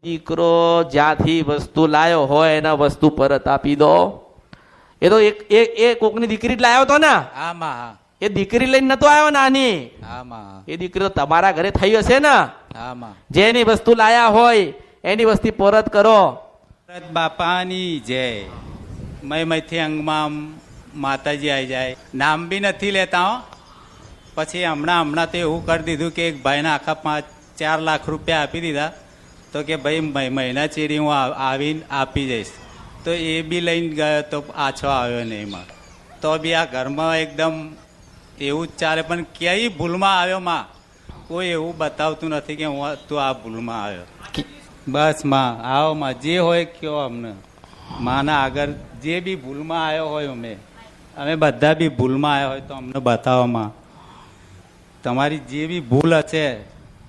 દીકરો જ્યાંથી વસ્તુ લાયો હોય એના વસ્તુ પરત આપી દો. એ તો એ કોકની દીકરી જ લાયો હતો ને. આમાં એ દીકરી લઈને નતો આવ્યો નાની. આમાં એ દીકરી તો તમારા ઘરે થઈ હશે ને. આમાં જેની વસ્તુ લાયા હોય એની વસ્તુ પરત કરો. બાપાની જય. મયથી અંગમાં માતાજી આવી જાય. નામ બી નથી લેતા હો. પછી હમણાં તો એવું કરી દીધું કે એક ભાઈના આખા 4 લાખ રૂપિયા આપી દીધા. તો કે ભાઈ મહિના ચીરી હું આવીને આપી જઈશ. તો એ બી લઈને ગયો તો પાછો આવ્યો નહીં એમાં. તો બી આ ઘરમાં એકદમ એવું જ ચાલે. પણ ક્યાંય ભૂલમાં આવ્યો માં કોઈ એવું બતાવતું નથી કે હું તું આ ભૂલમાં આવ્યો. બસ માં આવો માં જે હોય કયો અમને. માના આગળ જે બી ભૂલમાં આવ્યો હોય અમે બધા બી ભૂલમાં આવ્યા હોય તો અમને બતાવો માં. તમારી જે બી ભૂલ હશે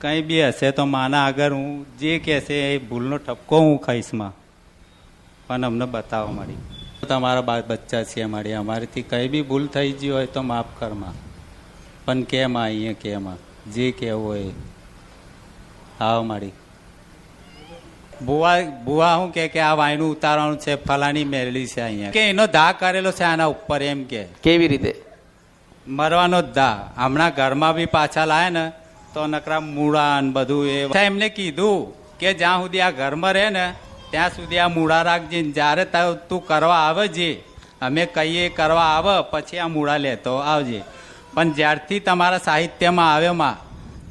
કંઈ બી હશે તો માના આગળ હું જે કહેશે એ ભૂલનો ઠપકો હું ખાઈશ માં. પણ અમને બતાવો મારી. તમારા બાળ બચ્ચા છે મારી. અમારીથી કંઈ બી ભૂલ થઈ ગઈ હોય તો માફ કર માં. પણ કેમ અહીંયા કેમ જે કહેવું હોય આવો મારી. બુવા શું કે આ વાયનું ઉતારવાનું છે ફલાની મેળવી છે અહીંયા કે એનો ધા કરેલો છે આના ઉપર એમ કે. કેવી રીતે? મરવાનો જ ધા. હમણાં ઘરમાં બી પાછા લાયા ને તો નકરા મૂળા ને બધું એ એમને કીધું કે જ્યાં સુધી આ ઘરમાં રહે ને ત્યાં સુધી આ મૂળા રાખજે. જ્યારે તું કરવા આવે છે અમે કહીએ કરવા આવે પછી આ મૂળા લેતો આવજે. પણ જ્યારથી તમારા સાહિત્યમાં આવ્યો માં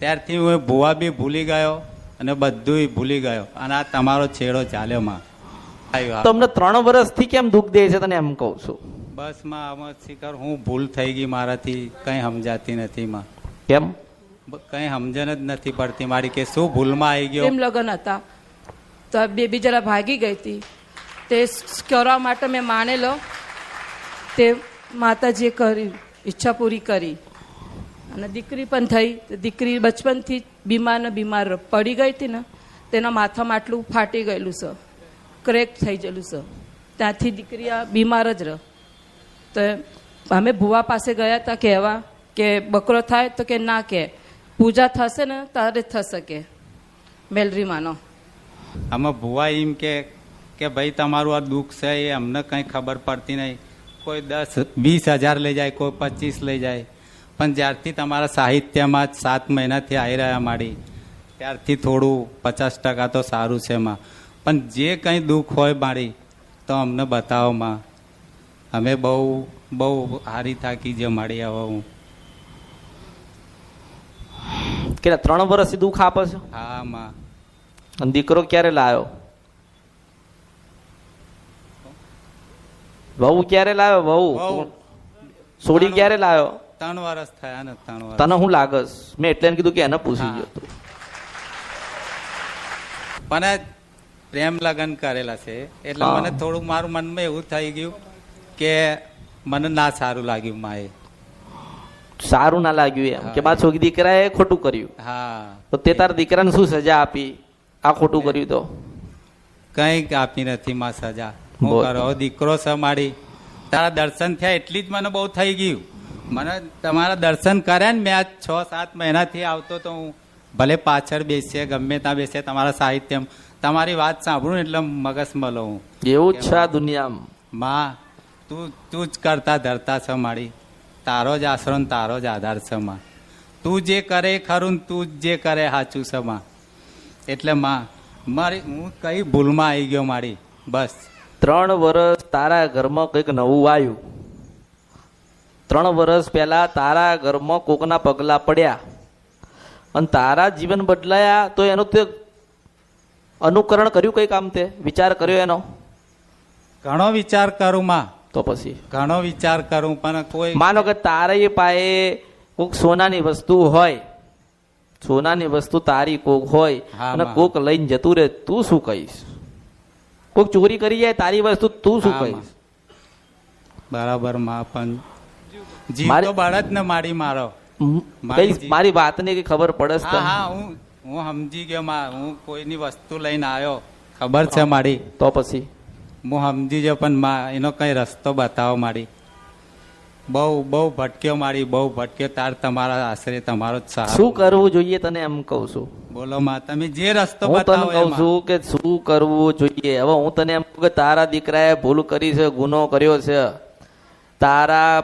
ત્યારથી હું ભૂવા બી ભૂલી ગયો અને બધું ભૂલી ગયો. અને આ તમારો છેડો ચાલ્યો માં. તમને 3 વર્ષથી કેમ દુઃખ દે છે તને એમ કહું છું. બસ માં આમાં શિખર હું ભૂલ થઈ ગઈ મારાથી કઈ સમજાતી નથી માં. કેમ? કઈ સમજણ જ નથી પડતી મારી કે શું ભૂલમાં આવી ગયો. એમ લગ્ન હતા તો બેબી જરા ભાગી ગઈ હતી. તે કરવા માટે મેં માનેલો તે માતાજીએ કરી ઈચ્છા પૂરી કરી. અને દીકરી પણ થઈ. દીકરી બચપનથી બીમાર પડી ગઈ હતી ને તેના માથામાં આટલું ફાટી ગયેલું છે, ક્રેક થઈ ગયેલું છે. ત્યાંથી દીકરી આ બીમાર જ રહે. તો અમે ભુવા પાસે ગયા હતા કહેવા કે બકરો થાય તો કે ના, કે પૂજા થશે ને તારે થશે કે મેલરીમાંનો. આમાં ભુવા એમ કે ભાઈ તમારું આ દુઃખ છે એ અમને કંઈ ખબર પડતી નહીં. કોઈ 10-20 હજાર લઈ જાય, કોઈ 25 લઈ જાય. પણ જ્યારથી તમારા સાહિત્યમાં 7 મહિનાથી આવી રહ્યા મારી ત્યારથી થોડું 50% તો સારું છે માં. પણ જે કંઈ દુઃખ હોય મારી તો અમને બતાવો માં. અમે બહુ હારી થાકી છે મારી. હવે હું કે 3 વર્ષથી દુઃખ આપે છે. હા માં. અને દીકરો ક્યારે લાયો? વહુ ક્યારે લાવ્યો? વહુ સોડી ક્યારે લાવ્યો? 3 વર્ષ થયા ને. 3 વર્ષ. તને શું લાગસ? મેં એટલે કીધું કે એને પૂછી ગયો તું. પણ પ્રેમ લગ્ન કરેલા છે એટલે મને થોડું મારું મનમાં એવું થઈ ગયું કે મને ના સારું લાગ્યું માએ. સારું ના લાગ્યું એમ કે બાદ છોકરી દીકરાએ ખોટું કર્યું. હા. તો તે તારા દીકરાને શું સજા આપી? આ ખોટું કર્યું તો કઈ આપી નથી માં સજા. હું કરો દીકરો છે મારી. તારા દર્શન થયા એટલી જ મને બહુ થઈ ગયું. મને તમારા દર્શન કર્યા ને મેં 6-7 મહિનાથી આવતો તો હું ભલે પાછળ બેસીએ ગમે ત્યાં બેસીએ તમારા સાહિત્યમાં તમારી વાત સાંભળું એટલે મગજ મલો હું. એવું જ છે આ દુનિયામાં. માં તું જ કરતા ધરતા છે મારી. તારો જ આશરો ને તારો જ આધાર છે માં. તું જે કરે ખરું ને તું જે કરે સાચું છે માં. એટલે માં મારી હું કઈ ભૂલમાં આવી ગયો મારી. બસ 3 વર્ષ તારા ઘરમાં કંઈક નવું આવ્યું. 3 વર્ષ પહેલા તારા ઘરમાં કોકના પગલા પડ્યા અને તારા જીવન બદલાયા તો એનું તે અનુકરણ કર્યું કઈ કામ? તે વિચાર કર્યો એનો? ઘણો વિચાર કરું માં. તો પછી ઘણો વિચાર કરું પણ કોઈ. માનો કે તારી પાસે કોક સોનાની વસ્તુ હોય, સોનાની વસ્તુ તારી કોક હોય અને કોક લઈને જતું રહે, તું શું કહીશ? કોક ચોરી કરી જાય તારી વસ્તુ, તું શું કહીશ? બરાબર માં. પણ જીવ તો બળદ ને મારી મારો. મારી વાતની કઈ ખબર પડે? હા હું સમજી ગયો માં. હું કોઈની વસ્તુ લઈને આવ્યો ખબર છે મારી. તો પછી હું સમજી ગયો પણ માં એનો કઈ રસ્તો બતાવો મારી. બહુ બહુ ભટક્યો મારી, બહુ ભટક્યો. તાર તમારા આશરે તમારો જ સહારો. શું કરવું જોઈએ તને એમ કહું છું. બોલો માં, તમે જે રસ્તો હું તને બતાવો કહું એમાં. છું કે શું કરવું જોઈએ. હવે હું તને એમ કહું કે તારા દીકરાએ ભૂલ કરી છે, ગુનો કર્યો છે. તારા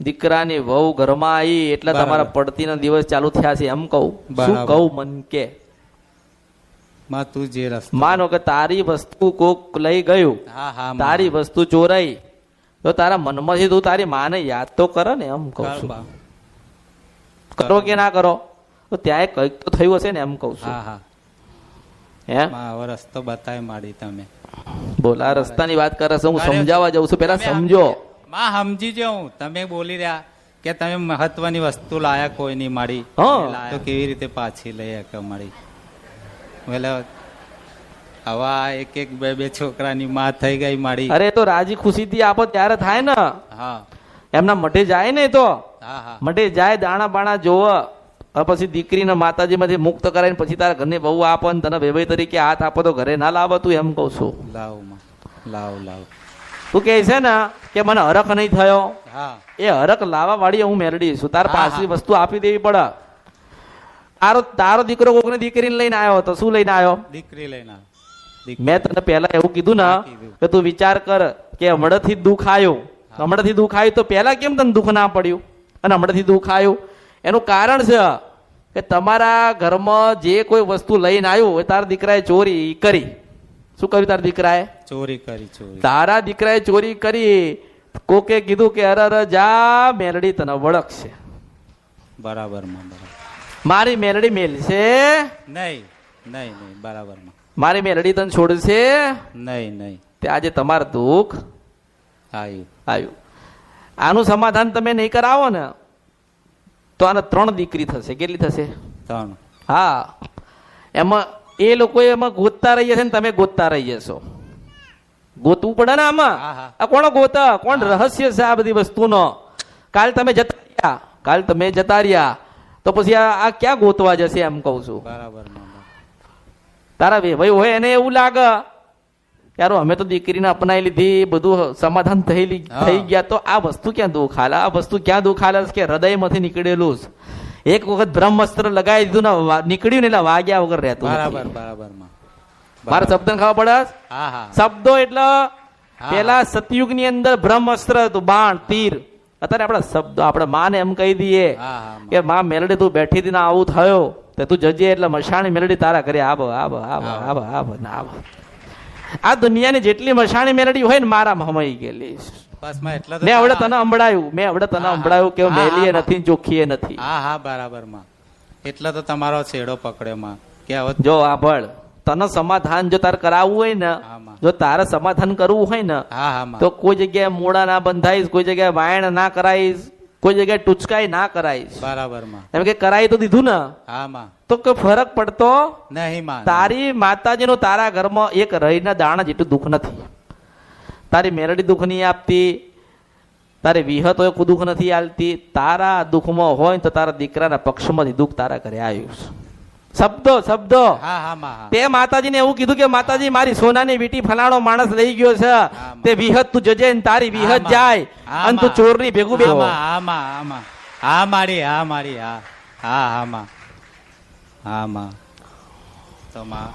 દીકરાની વહુ ઘરમાં આવી એટલે બરાબર. તમારા પડતીના દિવસ ચાલુ થયા છે એમ કહું. શું બરાબર. કહું મન કે માં તું જે રસ્તો. માનો કે તારી વસ્તુ કોક લઈ ગયું, હા હા માં. તારી વસ્તુ ચોરાઈ, તો તારા મનમાંથી તું તારી માને યાદ તો કરે ને એમ કહું કર છું. બા. કરો કે ના કરો તો ત્યાં કંઈક તો થયું હશે ને એમ કહું છું. હા હા હે માં, હવે રસ્તો બતાવી માડી તમે. બોલ આ રસ્તાની વાત કરે છે, હું અરે, સમજાવવા જાઉં છું, પેલા તમે સમજો. માં સમજી જાઉં. તમે બોલી રહ્યા કે તમે મહત્વની વસ્તુ લાયા કોઈ નહીં માડી. હા. તમે લાયા તો કેવી રીતે પાછી લઈ કે માડી. એટલે હવે આ એક એક બે બે છોકરાની માં થઈ ગઈ માડી. અરે એ તો રાજી ખુશીથી આપો ત્યારે થાય ને. હા એમના મઢે જાય ને, એ તો હા હા મઢે જાય, દાણા બાણા જોવે, પછી દીકરીને માતાજીમાંથી મુક્ત કરાવીને પછી તારા ઘરની બહુ આપો ને તને વેવાઈ તરીકે હાથ આપો તો ઘરે ના લાવો તું એમ કહું છું. લાવ માં, લાવ લાવ. તું કહે છે ને કે મને હરખ નહીં થયો, હા એ હરખ લાવવા વાળી હું મેરડી છું. તાર હા, પાસે હા. વસ્તુ આપી દેવી પડે. તારો દીકરો કોકની દીકરીને લઈને આવ્યો તો શું લઈને આવ્યો? દીકરી લઈને આવ. મેં તને પહેલા એવું કીધું ને હા, કીધું. કે તું વિચાર કર કે હમણાંથી જ દુઃખ આવ્યું, હમણાંથી દુઃખ આવ્યું તો પહેલા કેમ તને દુઃખ ના પડ્યું અને હમણાંથી દુઃખ આવ્યું? એનું કારણ છે કે તમારા ઘરમાં જે કોઈ વસ્તુ લઈને આવ્યું એ તારા દીકરાએ ચોરી કરી. શું કર્યું તારા દીકરાએ? ચોરી કરી. ચોરી તારા દીકરાએ ચોરી કરી. કોકે કીધું કે અરે અરે જા મેલડી તને વળગશે, બરાબર માં, બરાબર. મારી મેલડી મેલશે, નહીં નહીં નહીં, બરાબર માં. મારી મેલડી તને છોડશે. નહીં નહીં, તે આજે તમારું દુઃખ આવ્યું. આવ્યું. આનું સમાધાન તમે નહીં કરાવો ને તો આને 3 દીકરી થશે. કેટલી થશે? 3. હા, એમાં એ લોકો એમાં ગોતતા રહી જશે ને તમે ગોતતા રહી જશો. ગોતવું પડે ને આમાં. હા, હા. આ કોણ ગોતા? કોણ રહસ્ય છે આ બધી વસ્તુનો? કાલ તમે જતા રહ્યા તો પછી આ ક્યાં ગોતવા જશે એમ કહું છું. બરાબર માં, બરાબર. તારા ભાઈ હોય એને એવું લાગે યાર અમે તો દીકરીને અપનાવી લીધી, બધું સમાધાન થઈ ગયા, તો આ વસ્તુ ક્યાં દુઃખ હાલે? આ વસ્તુ ક્યાં દુઃખ હાલે કે હૃદયમાંથી નીકળેલું જ. એક વખત બ્રહ્મસ્ત્ર લગાવી દીધું ને નીકળ્યું ને એટલે વાગ્યા વગર રહેતું બરાબર નથી. બરાબર માં. મારા શબ્દ ખબર પડે? હા હા શબ્દો એટલે હા. પેલા સતયુગ ની અંદર બ્રહ્મસ્ત્ર હતું, બાણ તીર. અત્યારે આપણા શબ્દો આપણે માને એમ કહી દઈએ હા હા માં. કે માં મેલડી તું બેઠી હતી ને આવું થયો તો તું જજે એટલે મશાણી મેલડી તારા ઘરે આબ આબ આબ આબ આબ ને આબ. આ દુનિયાની જેટલી મશાણી મેલડી હોય ને મારા હમાઈ ગયેલી. બસ માં એટલે તો મેં આવડે તારા- તને સંભળાયું, મેં આવડે તને હા, સંભળાયું કે હા, મેલીએ હા, નથી ચોખ્ખીએ નથી. હા હા બરાબર માં. એટલે તો તમારો છેડો પકડ્યો માં કે હવે. જો આભળ તને સમાધાન જો તારે કરાવવું હોય ને, હા માં. જો તારે સમાધાન કરવું હોય ને હા હા માં. તો કોઈ જગ્યાએ મોડા ના બંધાઈશ, કોઈ જગ્યાએ વાયણ ના કરાઈશ, કોઈ જગ્યાએ ટૂચકાઈ ના કરાઈશ. બરાબર માં. એમ કે કરાઈ તો દીધું ને હા માં. તો કોઈ ફરક પડતો નહીં માં. તારી માતાજીનું તારા ઘરમાં એક રહીના દાણા જેટલું દુઃખ નથી. તારી મેરડી દુઃખ નહીં આપતી, તારી વિહત હોય કોઈ દુઃખ નથી આલતી. તારા દુઃખમાં હોય તો તારા દીકરાના પક્ષમાંથી દુઃખ તારા ઘરે આવ્યું છે. શબ્દો હા હા માં. હા. તે માતાજીને એવું કીધું કે માતાજી મારી સોનાની વીટી ફલાણો માણસ લઈ ગયો છે, તે વિહત તું જજે ને તારી વિહત હા, જાય હા, અને તું ચોરની ભેગું હા ભેગું. માં, હા માં, હા માં. હા મારી, હા મારી, હા હા હા માં. હા માં. તો માં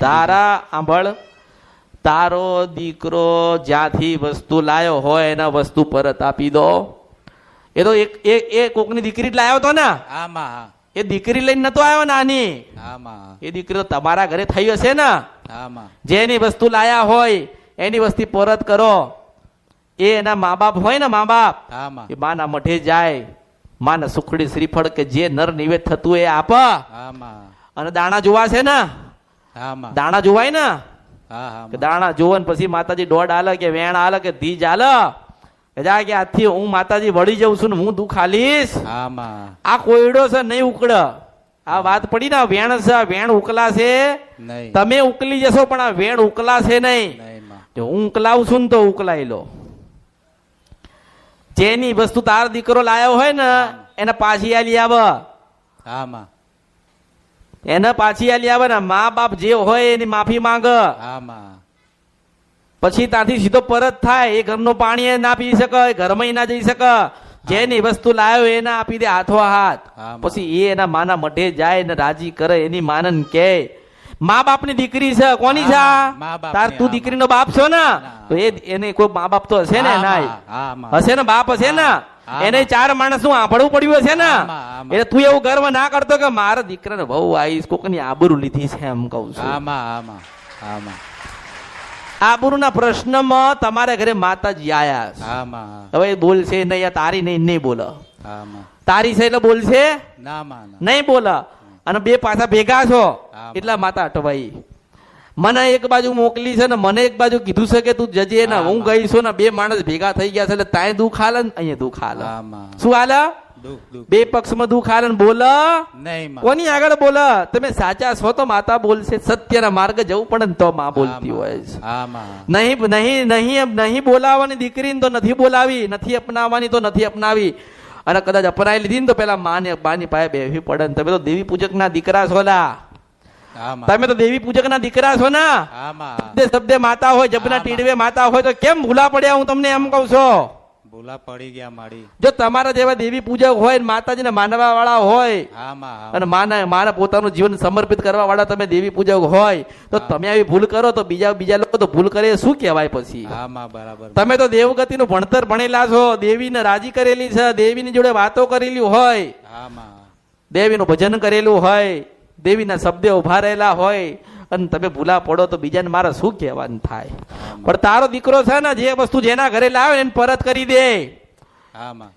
તારા આંભળ, તારો દીકરો જ્યાંથી વસ્તુ લાયો હોય એના વસ્તુ પરત આપી દો. એ તો એ કોકની દીકરી જ લાયો હતો ને, હા માં. હા એ દીકરી લઈને નતો આવ્યો નાની. હા માં. એ દીકરી તો તમારા ઘરે થઈ હશે ને. હા માં. જેની વસ્તુ લાયા હોય એની વસ્તુ પરત કરો. એ એના મા બાપ હોય ને, મા બાપ હા માં. એ માના મઠે જાય, માના સુખડી શ્રીફળ કે જે નર નિવેદ થતું એ આપ. હા માં. અને દાણા જોવા છે ને, હા માં. દાણા જોવાય ને, હા હા કે માં. દાણા જોવે ને પછી માતાજી દોડ આલે કે વેણ આલે કે ધીજ આલે કે જા કે આજથી હું માતાજી વળી જઉં છું ને હું દુઃખ આલીશ. હા માં. આ કોયડો છે નહીં ઉકળ. આ વાત પડી ને, વેણ છે, વેણ ઉકલાશે. નહીં તમે ઉકલી જશો પણ આ વેણ ઉકલાશે નહીં. નહીં માં. જો હું ઉકલાવું છું ને તો ઉકલાઈ લો. જેની વસ્તુ તાર દીકરો લાયો હોય ને એને પાછી આલી આવે, હા માં. એને પાછી આલી આવે ને. મા બાપ જે હોય એની માફી માંગ. હા માં. પછી ત્યાંથી સીધો પરત થાય. એ ઘરનું પાણી એ ના પી શકે, એ ઘરમાં ના જઈ શકે. જેની વસ્તુ લાવ્યો એને આપી દે હાથો હાથ. હા, પછી એ એના માના મઢે જાય ને રાજી કરે. એની માનન કે મા બાપ ની દીકરી છે. કોની છે? હા, મા બાપની, તાર તું હા, દીકરીનો બાપ છો ને, તો એને કોઈ મા બાપ તો હશે ને, હા, નાય હા, માં. હશે ને, બાપ હશે ને. હા, એને ચાર માણસ નું આંભળવું પડ્યું હશે ને. હા, માં. એટલે તું એવું ગર્વ ના કરતો કે મારા દીકરાને બહુ આવીશ, કોકની આબરૂ લીધી છે એમ કઉ છું. આમાં આમાં આમાં આબરૂના પ્રશ્નમાં તમારા ઘરે માતાજી આયા છે. આમાં હવે એ બોલશે નહીં, આ તારી નહીં બોલે. આમાં તારી છે એટલે બોલશે ના માં નહીં બોલે. અને બે પાછા ભેગા છો હા. એટલા માતા અટવાઈ. મને એક બાજુ મોકલી છે ને મને એક બાજુ કીધું છે કે તું જજે ને. હા, હું હા. ગઈ છું ને બે માણસ ભેગા થઈ ગયા છે એટલે તાય દુઃખ હાલે ને અહીંયા દુઃખ હાલે. આમાં શું હાલે? દુઃખ દુઃખ બે પક્ષમાં દુઃખ હાલે ને બોલે. નહીં માં કોની આગળ બોલે? તમે સાચા છો તો માતા બોલશે. સત્યના માર્ગે જવું પડે ને તો માં બોલતી હોય છે. આમાં નહીં નહીં નહીં નહીં બોલાવવાની દીકરીને તો નથી બોલાવી, નથી અપનાવવાની તો નથી અપનાવી. અને કદાચ અપનાવી લીધી ને તો પેલા માની પાસે બેસવી પડે ને. તમે તો દેવી પૂજક ના દીકરા છો લા. આમાં તમે તો દેવી પૂજક ના દીકરા છો ને. આમાં શબ્દે માતા હોય, જબના ટીડવે માતા હોય તો કેમ ભૂલા પડ્યા? હું તમને એમ કઉ છું. ભૂલા પડી ગયા મારી જો તમારા જેવા દેવી પૂજક હોય ને માતાજીને માનવા વાળા હોય આમાં અને માના પોતાનું જીવન સમર્પિત કરવા વાળા તમે દેવી પૂજક હોય તો તમે આવી ભૂલ કરો તો બીજા લોકો તો ભૂલ કરે શું કહેવાય પછી? આમાં બરાબર તમે તો દેવગતિનું ભણતર ભણેલા છો, દેવીને રાજી કરેલી છે, દેવીની જોડે વાતો કરેલી હોય, આમાં દેવીનું ભજન કરેલું હોય, દેવીના શબ્દે ઉભા રહેલા હોય અને તમે ભૂલા પડો તો બીજાને મારા શું કહેવાનું થાય? પણ તારો દીકરો છે ને જે વસ્તુ જેના ઘરે લાવે એને પરત કરી દે. આમાં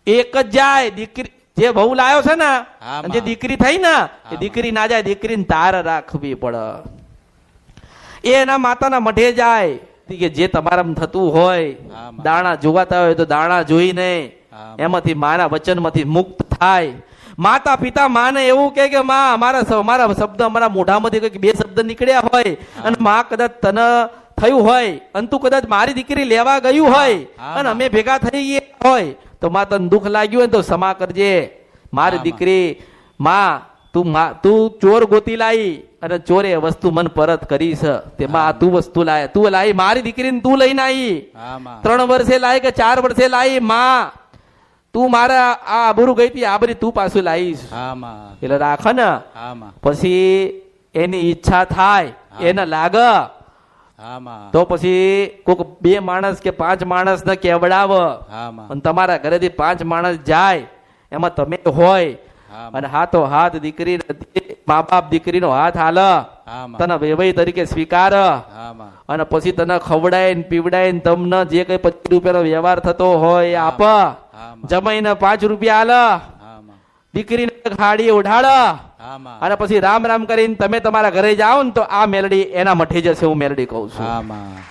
એક જ જાય દીકરી. જે વહુ લાવ્યો છે ને હા, અને જે દીકરી થઈ ને એ દીકરી ના જાય, દીકરીને તાર રાખવી પડે. એ એના માતાના મઢે જાય કે જે તમારા થતું હોય, હા, દાણા જોવાતા હોય તો દાણા જોઈને હા, એમાંથી માના વચનમાંથી મુક્ત થાય. માતા પિતા માને એવું કે માં અમારા શબ્દ અમારા મોઢામાંથી કંઈક બે શબ્દ નીકળ્યા હોય અને માં કદાચ તને થયું હોય અને તું કદાચ મારી દીકરી લેવા ગયું હોય હા, અને અમે ભેગા થઈ ગયા હોય તો માં તને દુઃખ લાગ્યું હોય તો ક્ષમા કરજે. મારી હા, દીકરી માં તું ચોર ગોતી લાવી અને ચોરે વસ્તુ મન પરત કરી છે તેમાં તું વસ્તુ લાય, તું લાવી મારી દીકરીને તું લઈને આવી. આમાં 3 વર્ષે લાવી કે 4 વર્ષે લાવી માં તું મારા આ આબરૂ ગઈ હતી આબરી તું પાછું લાવીશ આમાં એટલે રાખ ને. આમાં પછી એની ઈચ્છા થાય એને લાગે આમાં તો પછી કોઈક 2 માણસ કે 5 માણસ ને કેવડાવ આમાં અને તમારા ઘરેથી 5 માણસ જાય એમાં તમે હોય આમાં અને હાથો હાથ દીકરી મા બાપ દીકરીનો હાથ હાલ આમાં તને વેવાઈ તરીકે સ્વીકાર આમાં અને પછી તને ખવડાય ને પીવડાય ને તમને જે કઈ 25 રૂપિયાનો વ્યવહાર થતો હોય એ આપ. જમાઈને 5 રૂપિયા હાલ, આમાં દીકરીને ખાડી ઉઢાડ આમાં અને પછી રામ રામ કરીને તમે તમારા ઘરે જાઓ ને તો આ મેલડી એના મઠે જશે. હું મેલડી કઉ છું, આમાં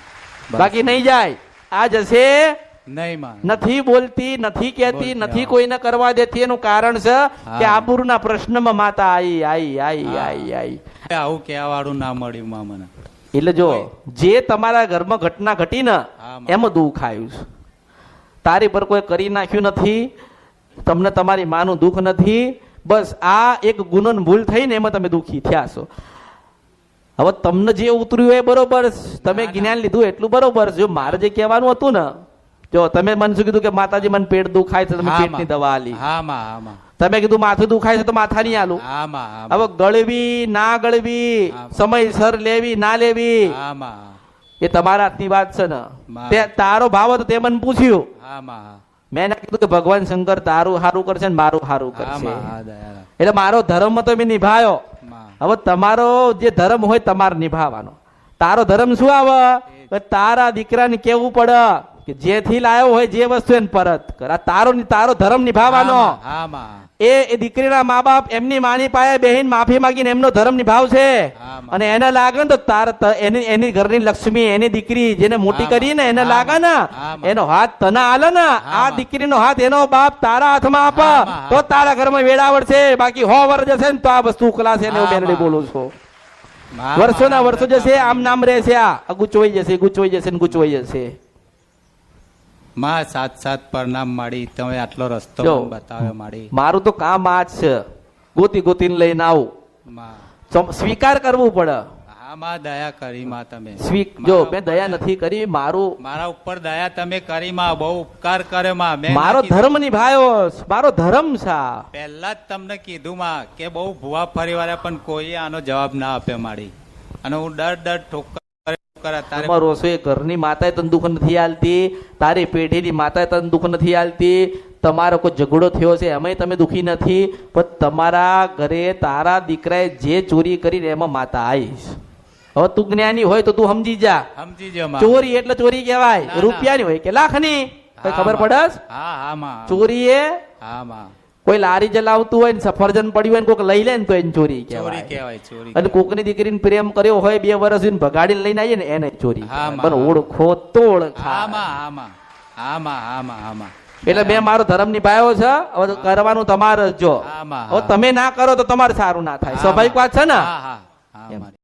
બાકી નહીં જાય. આ જશે નહીં માં નથી બોલતી, નથી કહેતી, નથી કોઈને કરવા દેતી. એનું કારણ છે કે આબરૂના પ્રશ્નમાં માતા આઈ. આવું કહેવા વાળું ના મળ્યું માં મને. એટલે જો જે તમારા ઘરમાં ઘટના ઘટી ને એમાં દુઃખ આવ્યું છે. તારી પર કોઈ કરી નાખ્યું નથી, તમને તમારી માનું દુઃખ નથી. બસ આ એક ગુનો ભૂલ થઈને એમાં તમે દુઃખી થયા છો. હવે તમને જે ઉતર્યું એ બરોબર, તમે જ્ઞાન લીધું એટલું બરોબર. જો મારે જે કહેવાનું હતું ને, જો તમે મને શું કીધું કે માતાજી મને પેટ દુખાય છે, તમે પેટની દવા આલી. આમાં આમાં તમે કીધું માથું દુખાય છે તો માથાની આલું. આમાં હવે ગળવી ના ગળવી, સમયસર લેવી ના લેવી આમાં એ તમારા હાથની વાત છે ને. માં. તે તારો ભાવ હતો તે મને પૂછ્યું, આમાં મેં ના કીધું કે ભગવાન શંકર તારું સારું કરશે ને મારું સારું કરશે. આમાં દયા એટલે મારો ધર્મ તો મેં નિભાયો. માં હવે તમારો જે ધર્મ હોય તમારે નિભાવવાનો. તારો ધર્મ શું આવે? કે તારા દીકરાને કેવું પડે કે જેથી લાયો હોય જે વસ્તુ એને પરત કર. આ તારો ધર્મ નિભાવવાનો. આમાં એ દીકરીના મા બાપ એમની માની પાસે બેહીને માફી માંગીને એમનો ધર્મ નિભાવશે. આમાં. અને એને લાગે ને તો એની ઘરની લક્ષ્મી, એની દીકરી જેને મોટી કરી ને એને લાગે ને આમાં. એનો હાથ તને આલે ને, આ આમાં. દીકરીનો હાથ એનો બાપ તારા હાથમાં આપ આમાં. તો તારા ઘરમાં વેળાવડ છે. બાકી 100 વર્ષ જશે ને તો આ વસ્તુ ઉકલાશે ને. હું આમાં. મેલડી બોલું છું. માં વર્ષોના વર્ષો જશે, આમ નામ રહેશે. આ ગુચવાઈ જશે ને ગુચવાઈ જશે. માં 7 પરનામ માડી, તમે આટલો રસ્તો જો. મને બતાવ્યો માડી. મારું તો કામ આ જ છે, ગોતીને લઈને આવું. માં સ્વીકાર કરવું પડે. આમાં દયા કરી માં તમે જો મેં દયા નથી કરી, મારું મારા ઉપર દયા તમે કરી માં, બહુ ઉપકાર કર્યો માં. મેં મારો કીધું- ધર્મ નિભાયો, મારો ધર્મ છે. પહેલા જ તમને કીધું માં કે બહુ ભૂવા ફરીવાળા પણ કોઈ આનો જવાબ ના આપ્યો મારી, અને હું દર ઠોકર અત્યારે તમારો રસોઈ ઘરની માતાએ તને દુઃખ નથી આલતી, તારી પેઢીની માતાએ તને દુઃખ નથી આલતી, તમારો કોઈ ઝઘડો થયો છે એમાંય તમે દુઃખી નથી, પણ તમારા ઘરે તારા દીકરાએ જે ચોરી કરીને એમાં માતા આવીશ. હવે તું જ્ઞાની હોય તો તું સમજી જા, સમજી જો માં. ચોરી એટલે ચોરી કહેવાય, ના, ના. રૂપિયાની હોય કે લાખની, કઈ હા, ખબર માં. પડસ? હા હા માં. ચોરી એ હા માં. કોઈ લારી ચલાવતું હોય ને સફરજન પડ્યું હોય ને કોઈક લઈ લે ને તો એને ચોરી ચોરી કહેવાય. કહેવાય, ચોરી અને કોકની દીકરીને પ્રેમ કર્યો હોય 2 વર્ષ એને ભગાડીને લઈને આવીએ ને એને ચોરી હા, કહેવાય. માં. પણ ઓળખો તો હા ઓળખાય. માં, હા માં, હા માં, હા માં, હા માં. એટલે મેં મારો ધર્મ નિભાવ્યો છે, હવે કરવાનું તમારે જ. જો હા, માં, હવે હા. તમે ના કરો તો તમારે સારું ના થાય, હા, સ્વાભાવિક માં. વાત છે ને. હા હા હા એમ. મારી